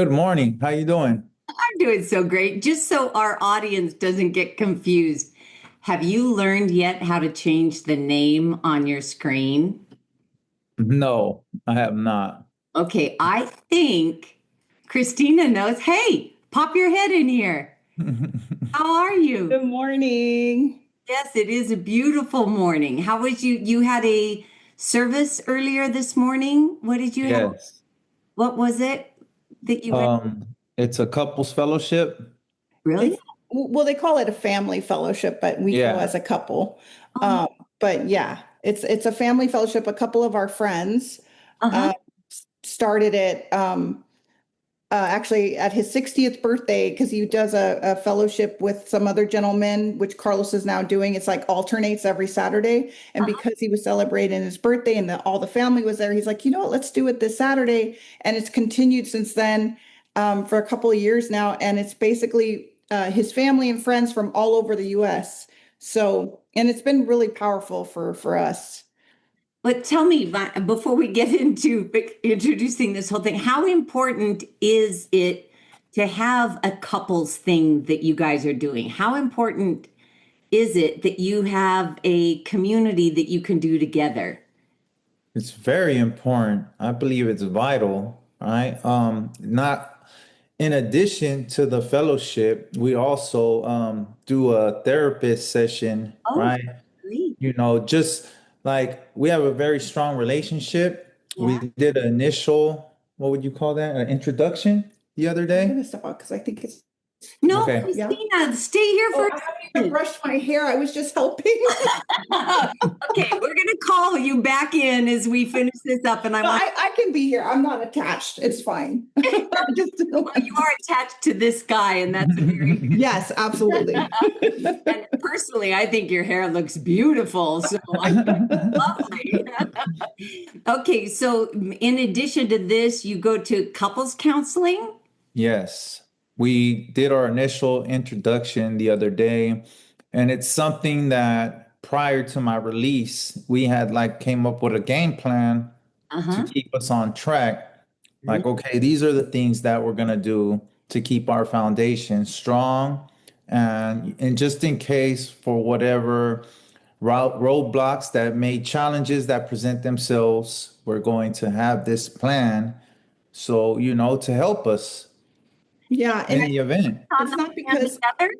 Good morning. How you doing? I'm doing so great. Just so our audience doesn't get confused, have you learned yet how to change the name on your screen? No, I have not. Okay, I think Christina knows. Hey, pop your head in here. How are you? Good morning. Yes, it is a beautiful morning. How was you? You had a service earlier this morning. What did you have? Yes. What was it that you had? It's a couples fellowship. Really? It's well, they call it a family fellowship, but we go Yeah. as a couple. Oh, But yeah, it's a family fellowship. A couple of our friends uh-huh. uh, started it actually at his 60th birthday because he does a fellowship with some other gentleman, which Carlos is now doing. It's like alternates every Saturday. And because he was celebrating his birthday and all the family was there, he's like, you know what, let's do it this Saturday. And it's continued since then for a couple of years now. And it's basically his family and friends from all over the US. So, and it's been really powerful for us. But tell me, before we get into introducing this whole thing, how important is it to have a couples thing that you guys are doing? How important is it that you have a community that you can do together? It's very important. I believe it's vital, right? Not in addition to the fellowship, we also do a therapist session, Oh, right? great. Just like we have a very strong relationship. We Yeah. did an initial, what would you call that? An introduction the other I'm day. going to step out because I think it's, No, Okay. yeah. Christina, stay here Oh, for I a haven't even second. brushed my hair. I was just helping. Okay, we're going to call you back in as we finish this up, and I No, want I can be here. I'm not attached. It's fine. I just well, you are attached to this guy, and that's a very yes, absolutely. and personally, I think your hair looks beautiful. So I think it's lovely. Okay, so in addition to this, you go to couples counseling? Yes, we did our initial introduction the other day, and it's something that prior to my release, we had like came up with a game plan to Uh-huh. keep us on track. Like, Really? okay, these are the things that we're gonna do to keep our foundation strong, and just in case for whatever roadblocks that may challenges that present themselves, we're going to have this plan. So, to help us Yeah, in and the event. On it's the not plan because, together?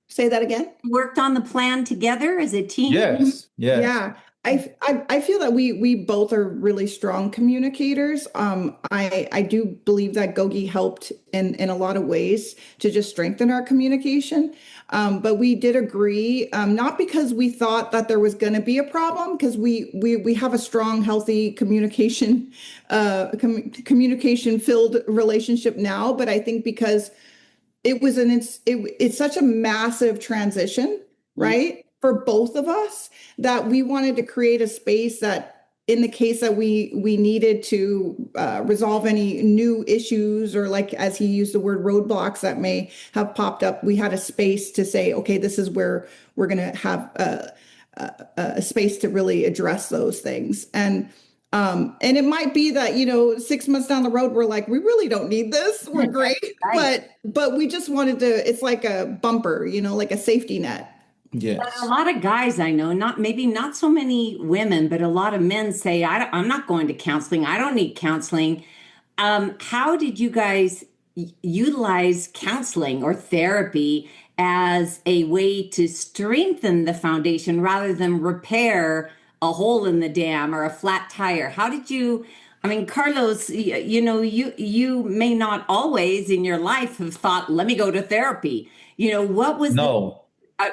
say that again. Worked on the plan together as a team? Mhm. Yes, yes. Yeah, I feel that we both are really strong communicators. I do believe that Gogi helped in a lot of ways to just strengthen our communication. But we did agree, not because we thought that there was going to be a problem, because we have a strong, healthy communication filled relationship now. But I think because it's such a massive transition, Yeah. right? For both of us that we wanted to create a space that in the case that we needed to resolve any new issues or like as he used the word roadblocks that may have popped up, we had a space to say, okay, this is where we're going to have a space to really address those things. And it might be that, 6 months down the road, we're like, we really don't need this. We're great. Right. But we just wanted to, it's like a bumper, like a safety net. But a Yes. lot of guys I know, not maybe not so many women, but a lot of men say, I'm not going to counseling. I don't need counseling. How did you guys utilize counseling or therapy as a way to strengthen the foundation rather than repair a hole in the dam or a flat tire? How did you? I mean, Carlos, you may not always in your life have thought, let me go to therapy. What was the No.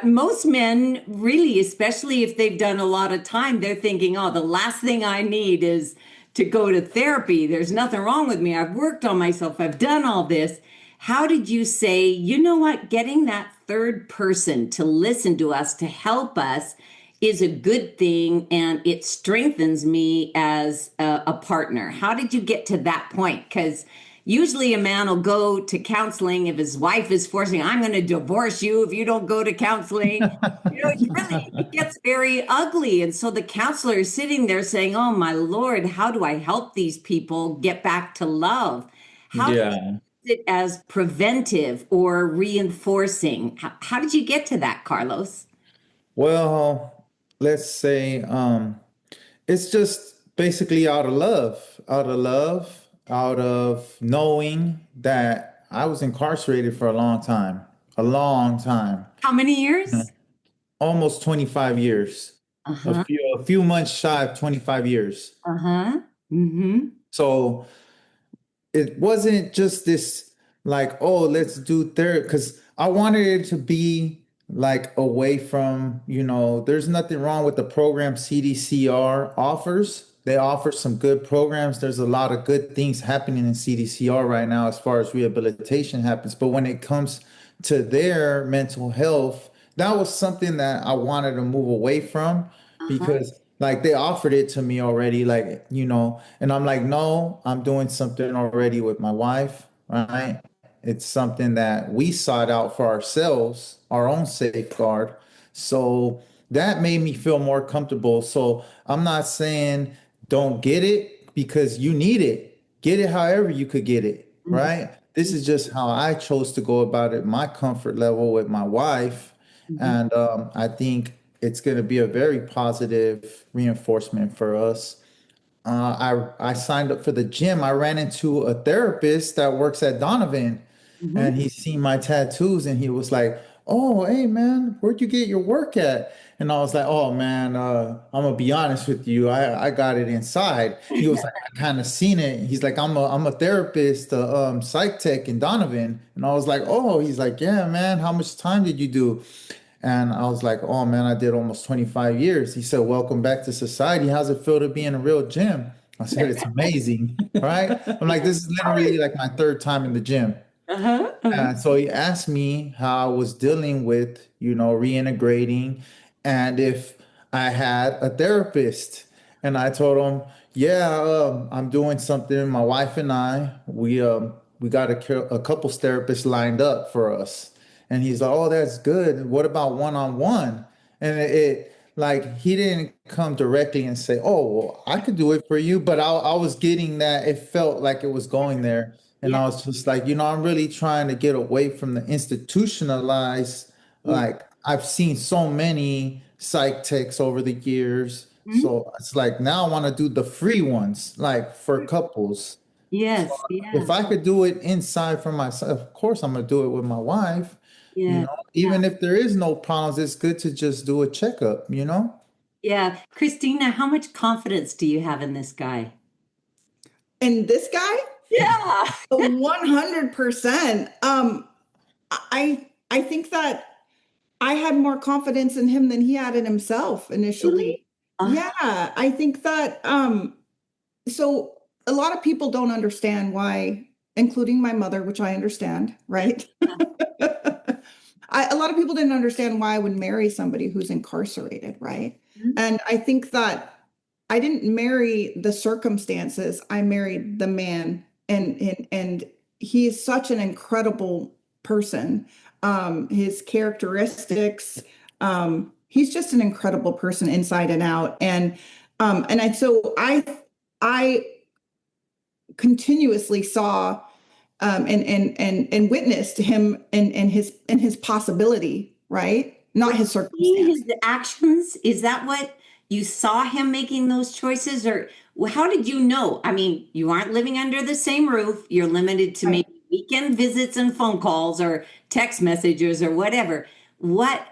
most men really, especially if they've done a lot of time, they're thinking, oh, the last thing I need is to go to therapy. There's nothing wrong with me. I've worked on myself. I've done all this. How did you say, you know what, getting that third person to listen to us, to help us is a good thing and it strengthens me as a partner? How did you get to that point? Because usually a man will go to counseling if his wife is forcing, I'm going to divorce you if you don't go to counseling. It gets very ugly. And so the counselor is sitting there saying, oh my Lord, how do I help these people get back to love? How did you Yeah. use it as preventive or reinforcing? How did you get to that, Carlos? Well, let's say it's just basically out of love, out of knowing that I was incarcerated for a long time, How many years? almost 25 years, Uh-huh. a few months shy of 25 years. Uh-huh. Mm-hmm. So it wasn't just this like, oh, let's do therapy, because I wanted it to be like away from, there's nothing wrong with the program CDCR offers. They offer some good programs. There's a lot of good things happening in CDCR right now as far as rehabilitation happens. But when it comes to their mental health, that was something that I wanted to move away from, Uh-huh. because like they offered it to me already, like, and I'm like, no, I'm doing something already with my wife, right? It's something that we sought out for ourselves, our own safeguard. So that made me feel more comfortable. So I'm not saying don't get it, because you need it. Get it however you could get it, right? This is just how I chose to go about it, my comfort level with my wife. Mm-hmm. And I think it's going to be a very positive reinforcement for us. I signed up for the gym. I ran into a therapist that works at Donovan, Mm-hmm. and he seen my tattoos, and he was like, "Oh, hey man, where'd you get your work at?" And I was like, "Oh man, I'm gonna be honest with you. I got it inside." He was like, "I kind of seen it." He's like, "I'm a therapist, psych tech in Donovan," and I was like, "Oh." He's like, "Yeah, man. How much time did you do?" And I was like, "Oh man, I did almost 25 years." He said, "Welcome back to society. How's it feel to be in a real gym?" I said, "It's amazing." Right? I'm like, "This is literally like my third time in the gym." Uh-huh. Uh-huh. So he asked me how I was dealing with, reintegrating, and if I had a therapist. And I told him, yeah, I'm doing something. My wife and I, we got a couples therapist lined up for us. And he's like, oh, that's good. What about one-on-one? And like, he didn't come directly and say, oh, well, I could do it for you. But I was getting that it felt like it was going there. And Yeah. I was just like, I'm really trying to get away from the institutionalized. Yeah. Like, I've seen so many psych techs over the years. Mhm. So it's like now I want to do the free ones, like for couples. So Yes. if Yeah. I could do it inside for myself, of course I'm gonna do it with my wife. Yeah. Even if there is no problems, it's good to just do a checkup. Yeah. Christina, how much confidence do you have in this guy? And this guy, Yeah. 100%. I think that I had more confidence in him than he had in himself Really? initially. Uh-huh. Yeah, I think that so a lot of people don't understand why, including my mother, which I understand, right? A lot of people didn't understand why I would marry somebody who's incarcerated, right? Mhm. And I think that I didn't marry the circumstances. I married the man, and he is such an incredible person. His characteristics, he's just an incredible person inside and out. And I continuously saw and witnessed him and his possibility, right? Not Was his he circumstance. his actions? Is that what you saw him making those choices? Or how did you know? I mean, you aren't living under the same roof. You're limited to Right. maybe weekend visits and phone calls or text messages or whatever.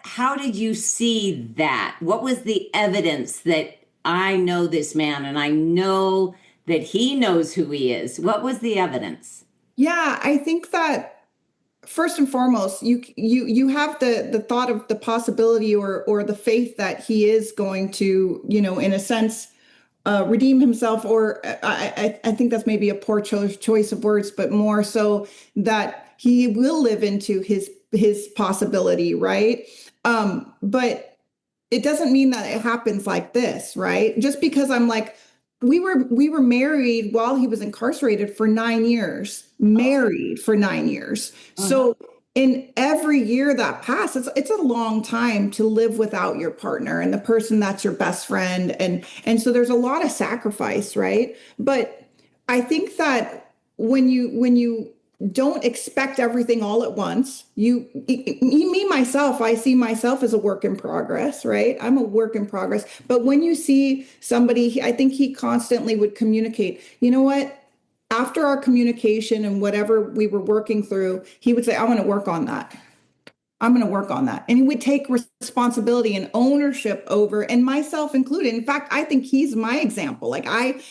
How did you see that? What was the evidence that I know this man and I know that he knows who he is? What was the evidence? Yeah, I think that first and foremost, you have the thought of the possibility or the faith that he is going to, in a sense, redeem himself. Or I think that's maybe a poor choice of words, but more so that he will live into his possibility, right? But it doesn't mean that it happens like this, right? Just because I'm like, we were married while he was incarcerated for 9 years, married for 9 years. Uh-huh. So in every year that passed, it's a long time to live without your partner and the person that's your best friend. And so there's a lot of sacrifice, right? But I think that when you don't expect everything all at once, me myself, I see myself as a work in progress, right? I'm a work in progress. But when you see somebody, I think he constantly would communicate, you know what? After our communication and whatever we were working through, he would say, I want to work on that. I'm going to work on that. And he would take responsibility and ownership over, and myself included. In fact, I think he's my example. Like I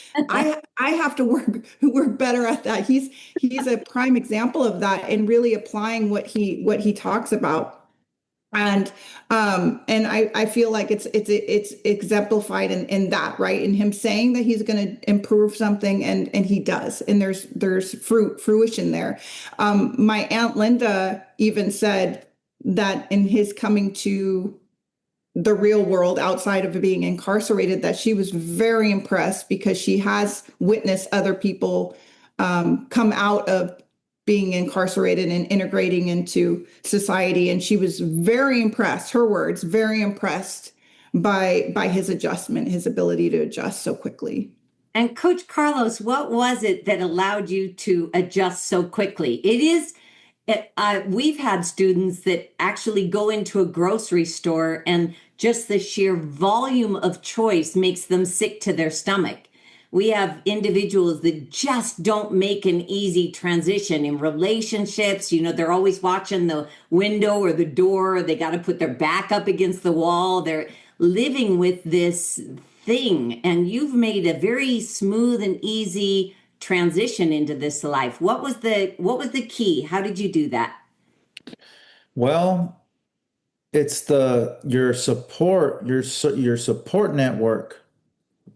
have to work better at that. He's a prime example of that and really applying what he talks about. And I feel like it's exemplified in that, right? In him saying that he's going to improve something, and he does, and there's fruition there. My Aunt Linda even said that in his coming to the real world outside of being incarcerated, that she was very impressed because she has witnessed other people come out of being incarcerated and integrating into society, and she was very impressed, her words, very impressed by his adjustment, his ability to adjust so quickly. And Coach Carlos, what was it that allowed you to adjust so quickly? It is, we've had students that actually go into a grocery store and just the sheer volume of choice makes them sick to their stomach. We have individuals that just don't make an easy transition in relationships. You know, they're always watching the window or the door. They got to put their back up against the wall. They're living with this thing. And you've made a very smooth and easy transition into this life. What was the key? How did you do that? Well, it's your support network.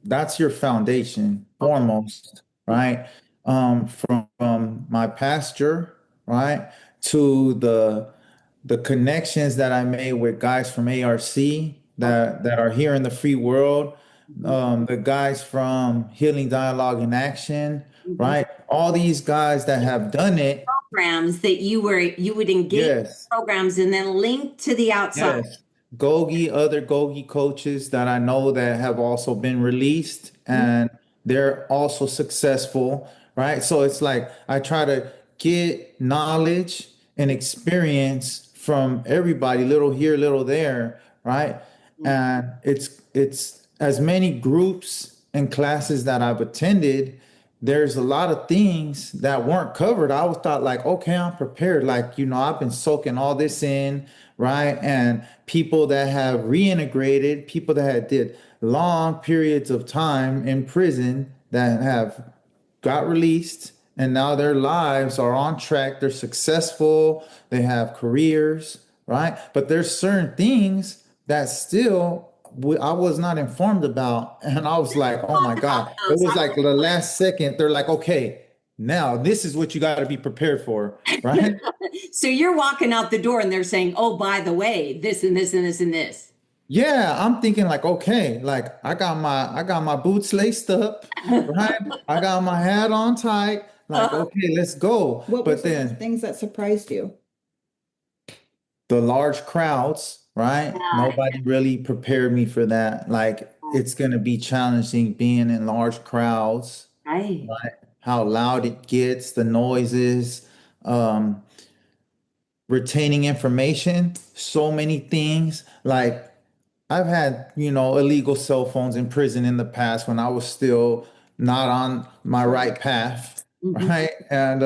That's your foundation Okay. foremost, right? From my pastor, right, to the connections that I made with guys from ARC Okay. that are here in the free world, Mhm. the guys from Healing Dialogue in Action, Mhm. right? All these guys that have done it. Programs that you would engage Yes. programs and then link to the outside. Yes. Other GOGI coaches that I know that have also been released and they're also successful, right? So it's like I try to get knowledge and experience from everybody, little here, little there, right? And it's as many groups and classes that I've attended, there's a lot of things that weren't covered. I was thought like, okay, I'm prepared. Like, I've been soaking all this in, right? And people that have reintegrated, people that had did long periods of time in prison that have got released and now their lives are on track. They're successful. They have careers, right? But there's certain things that still I was not informed about. And I was like, oh my Talk about God. It those. was like the last second. They're like, okay, now this is what you got to be prepared for, right? So you're walking out the door and they're saying, oh, by the way, this and this and this and this. Yeah, I'm thinking like, okay, like I got my boots laced up, right? I got my hat on tight, like, okay, let's go. What were But some of the then things that surprised you? the large crowds, right? Yeah, Nobody really prepared me for that. Like it's gonna be challenging being in large crowds, right. right? How loud it gets, the noises, um, retaining information, so many things. Like I've had, illegal cell phones in prison in the past when I was still not on my right path, Mhm. right? And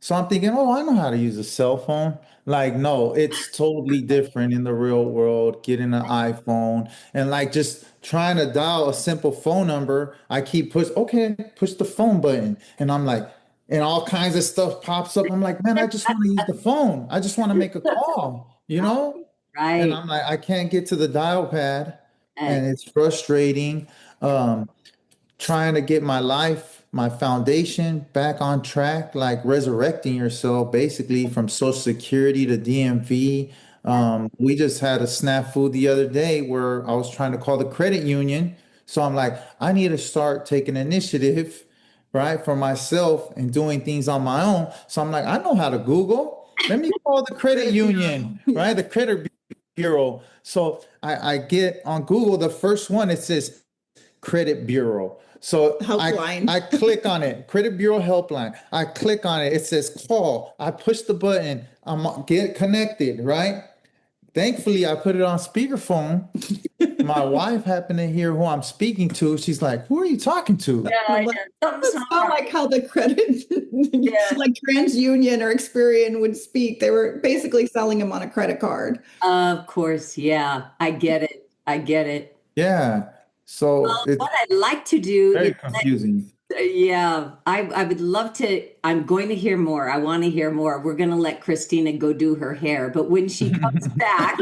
so I'm thinking, oh, I know how to use a cell phone. Like, no, it's totally different in the real world, getting an iPhone and like just trying to dial a simple phone number. I keep push the phone button. And I'm like, and all kinds of stuff pops up. I'm like, man, I just want to use the phone. I just want to make a call, you know? And Right. I'm like, I can't get to the dial pad, Uh, and it's frustrating. Trying to get my life, my foundation back on track, like resurrecting yourself basically from Social Security to DMV. We just had a snafu the other day where I was trying to call the credit union. So I'm like, I need to start taking initiative, right, for myself and doing things on my own. So I'm like, I know how to Google. Let me call the credit Credit union, bureau. Yeah. right? The credit bureau. So I get on Google, the first one, it says credit bureau. So Helpline. I click on it, Credit Bureau helpline. I click on it. It says call. I push the button. Get connected, right? Thankfully, I put it on speakerphone. My wife happened to hear who I'm speaking to. She's like, "Who are you talking to?" Yeah, I'm I like, know. Something's that's not not right. like how the credit, Yeah. like TransUnion or Experian would speak. They were basically selling them on a credit card. Of course, yeah. I get it. I get it. Yeah. So it's What I'd like to do is very confusing. yeah, I would love to. I'm going to hear more. I want to hear more. We're going to let Christina go do her hair, but when she comes back,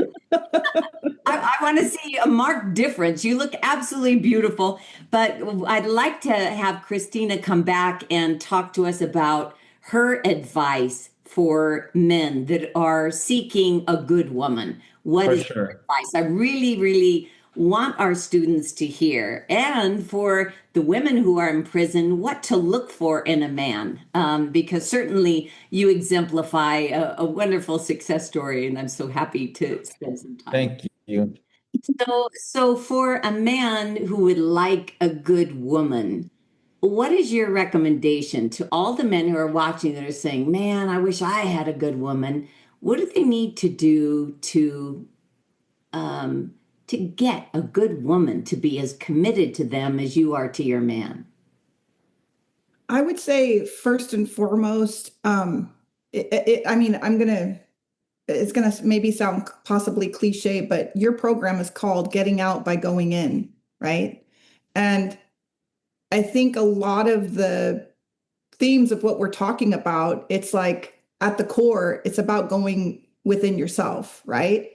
I want to see a marked difference. You look absolutely beautiful, but I'd like to have Christina come back and talk to us about her advice for men that are seeking a good woman. What For is her sure. advice? I really, really want our students to hear, and for the women who are in prison, what to look for in a man. Because certainly you exemplify a wonderful success story, and I'm so happy to spend some time. Thank you. So for a man who would like a good woman, what is your recommendation to all the men who are watching that are saying, "Man, I wish I had a good woman"? What do they need to do to get a good woman to be as committed to them as you are to your man? I would say first and foremost, I mean, it's gonna maybe sound possibly cliche, but your program is called Getting Out by Going In, right? And I think a lot of the themes of what we're talking about, it's like at the core, it's about going within yourself, right?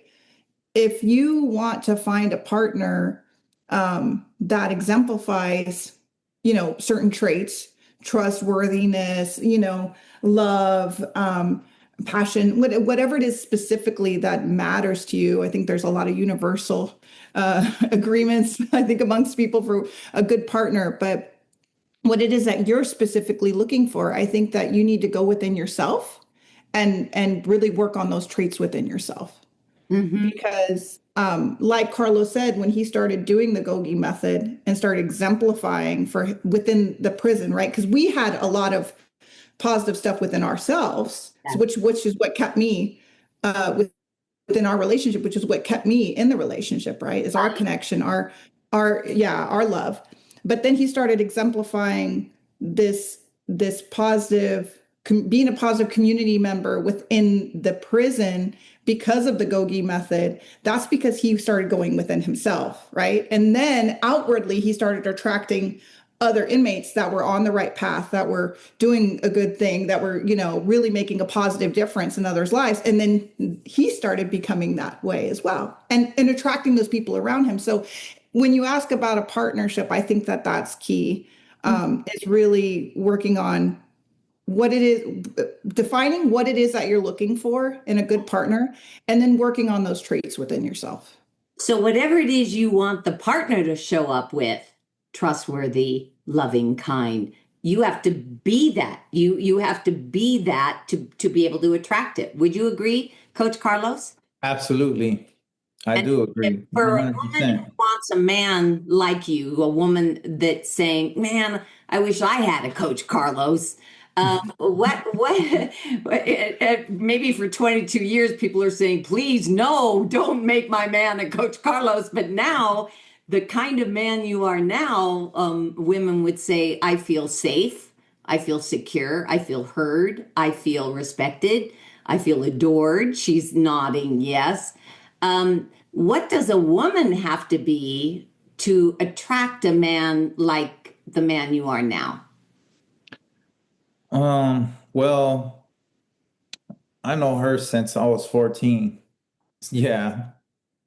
If you want to find a partner that exemplifies, certain traits, trustworthiness, love, passion, whatever it is specifically that matters to you. I think there's a lot of universal agreements, I think, amongst people for a good partner. But what it is that you're specifically looking for, I think that you need to go within yourself and really work on those traits within yourself. Mm-hmm. Because like Carlos said, when he started doing the GOGI method and started exemplifying for within the prison, right? Because we had a lot of positive stuff within ourselves, so which is what kept me within our relationship, which is what kept me in the relationship, right? Is our connection, our love. But then he started exemplifying this positive, being a positive community member within the prison because of the GOGI method. That's because he started going within himself, right? And then outwardly, he started attracting other inmates that were on the right path, that were doing a good thing, that were, really making a positive difference in others' lives. And then he started becoming that way as well, and attracting those people around him. So when you ask about a partnership, I think that that's key, is really working on what it is, defining what it is that you're looking for in a good partner, and then working on those traits within yourself. So, whatever it is you want the partner to show up with, trustworthy, loving, kind, you have to be that. You have to be that to be able to attract it. Would you agree, Coach Carlos? Absolutely. I And do agree. for a woman who 100%. wants a man like you, a woman that's saying, "Man, I wish I had a Coach Carlos." Maybe for 22 years, people are saying, "Please, no, don't make my man a Coach Carlos." But now, the kind of man you are now, women would say, "I feel safe. I feel secure. I feel heard. I feel respected. I feel adored." She's nodding yes. What does a woman have to be to attract a man like the man you are now? Well, I know her since I was 14. Yeah.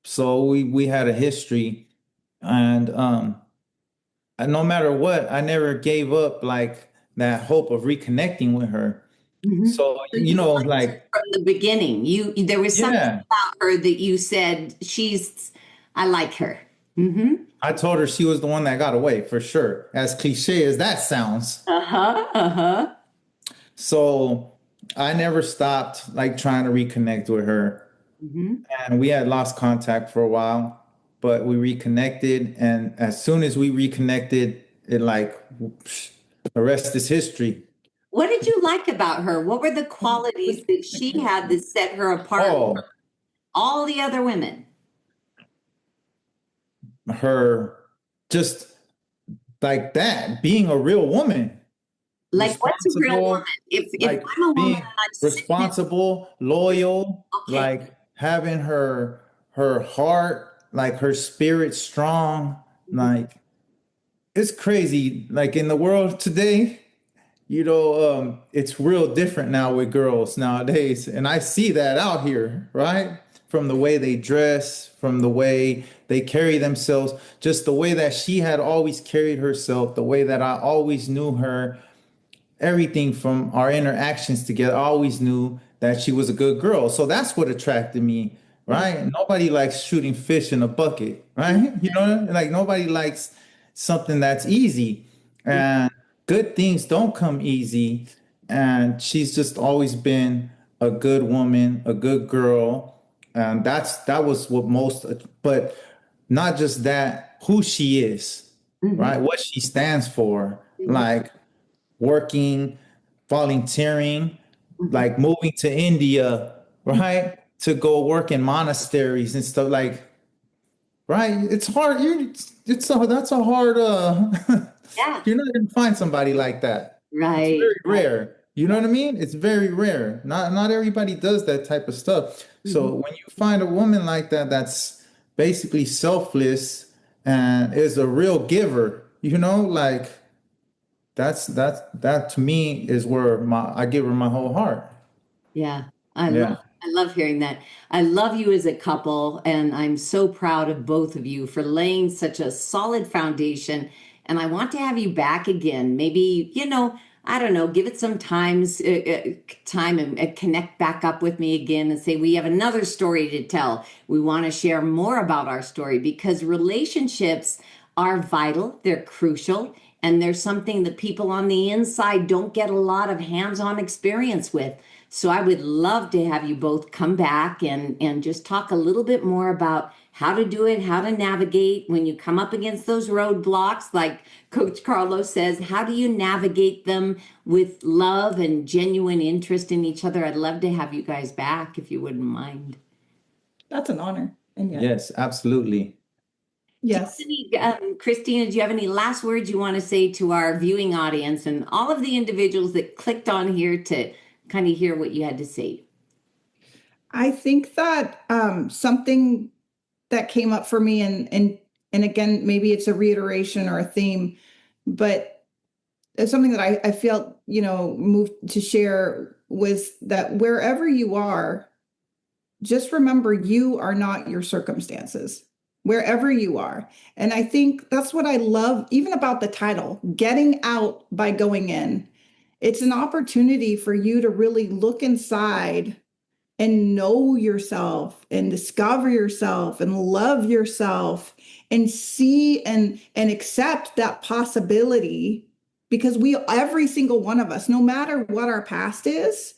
So we had a history, and and no matter what, I never gave up like that hope of reconnecting with her. Mhm. So, So you liked her like, from the beginning. You there was something yeah, about her that you said, I like her. Hmm. I told her she was the one that got away for sure, as cliche as that sounds. Uh-huh. Uh-huh. So I never stopped like trying to reconnect with her. Hmm. And we had lost contact for a while, but we reconnected. And as soon as we reconnected, it like the rest is history. What did you like about her? What were the qualities that she had that set her apart Oh, from all the other women? her just like that, being a real woman, Like, what's a real woman? responsible, If like I'm a woman being and I'm sitting in, responsible, loyal, okay, like having her heart, like her spirit strong, like it's crazy. Like in the world today, it's real different now with girls nowadays. And I see that out here, right? From the way they dress, from the way they carry themselves, just the way that she had always carried herself, the way that I always knew her, everything from our interactions together, I always knew that she was a good girl. So that's what attracted me, right? Nobody likes shooting fish in a bucket, right? Like nobody likes something that's easy. And good things don't come easy. And she's just always been a good woman, a good girl. And that was what most, but not just that, who she is, mhm, right? What she stands for. mhm, Like working, volunteering, mhm. like moving to India, right? To go work in monasteries and stuff like, right? It's hard. That's a hard, Yeah, you're not going to find somebody like that. It's right, very rare. You know what I mean? It's very rare. Not everybody does that type of stuff. mhm. So when you find a woman like that, that's basically selfless and is a real giver, like that to me is where I give her my whole heart. Yeah, Yeah. I love hearing that. I love you as a couple, and I'm so proud of both of you for laying such a solid foundation. And I want to have you back again. Maybe, I don't know, give it some time and connect back up with me again and say, we have another story to tell. We want to share more about our story because relationships are vital, they're crucial, and there's something that people on the inside don't get a lot of hands-on experience with. So I would love to have you both come back and just talk a little bit more about how to do it, how to navigate when you come up against those roadblocks. Like Coach Carlos says, how do you navigate them with love and genuine interest in each other? I'd love to have you guys back if you wouldn't mind. That's an honor. And yeah, Yes, absolutely. yes. Christina, do you have any last words you want to say to our viewing audience and all of the individuals that clicked on here to kind of hear what you had to say? I think that something that came up for me, and again, maybe it's a reiteration or a theme, but it's something that I felt, moved to share was that wherever you are, just remember you are not your circumstances, wherever you are. And I think that's what I love, even about the title, Getting Out by Going In. It's an opportunity for you to really look inside and know yourself and discover yourself and love yourself and see and accept that possibility, because we, every single one of us, no matter what our past is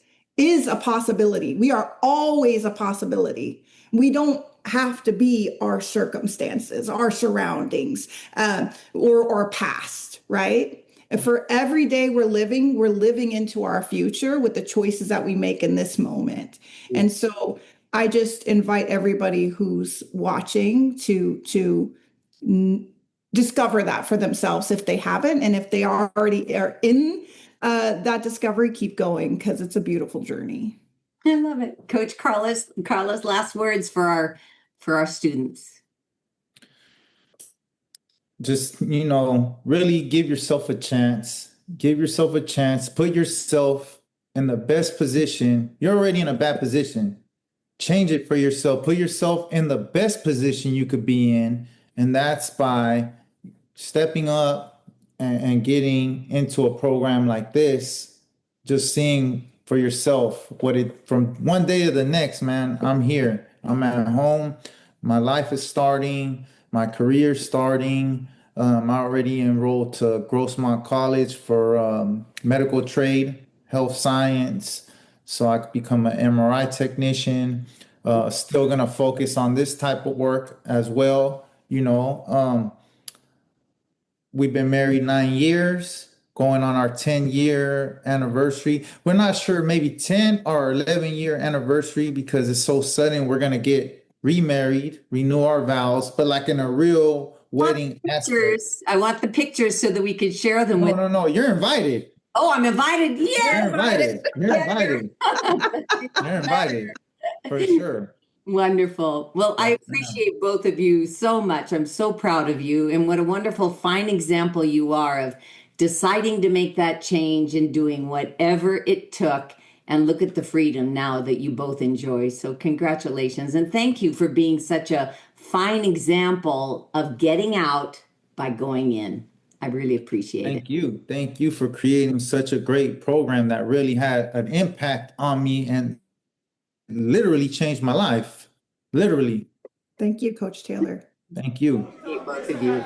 a possibility. We are always a possibility. We don't have to be our circumstances, our surroundings, or our past, right? And for every day we're living into our future with the choices that we make in this moment. And so I just invite everybody who's watching to discover that for themselves if they haven't, and if they already are in that discovery, keep going because it's a beautiful journey. I love it. Coach Carlos, last words for our students. Just, really give yourself a chance. Give yourself a chance. Put yourself in the best position. You're already in a bad position. Change it for yourself. Put yourself in the best position you could be in. And that's by stepping up and getting into a program like this, just seeing for yourself what it from one day to the next, man. I'm here. I'm at home. My life is starting. My career's starting. I'm already enrolled to Grossmont College for medical trade, health science, so I could become an MRI technician. Still gonna focus on this type of work as well. We've been married 9 years, going on our 10-year anniversary. We're not sure, maybe 10 or 11-year anniversary because it's so sudden. We're going to get remarried, renew our vows, but like in a real wedding aspect. Pictures. I want the pictures so that we can share them No, with. no, no. You're invited. Oh, I'm invited. You're Yes. invited. You're invited. You're invited for sure. Wonderful. Well, I Yeah. appreciate both of you so much. I'm so proud of you. And what a wonderful, fine example you are of deciding to make that change and doing whatever it took. And look at the freedom now that you both enjoy. So, congratulations. And thank you for being such a fine example of getting out by going in. I really appreciate it. Thank you. Thank you for creating such a great program that really had an impact on me and literally changed my life. Literally. Thank you, Coach Taylor. Thank you. Both of you.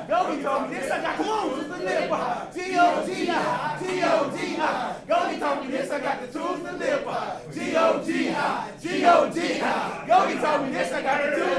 Yogi told me this, I got the tools to live by. G-O-G-I, G-O-G-I. Yogi told me this, I got the tools to live by. G-O-G-I, G-O-G-I. Yogi told me this, I got the tools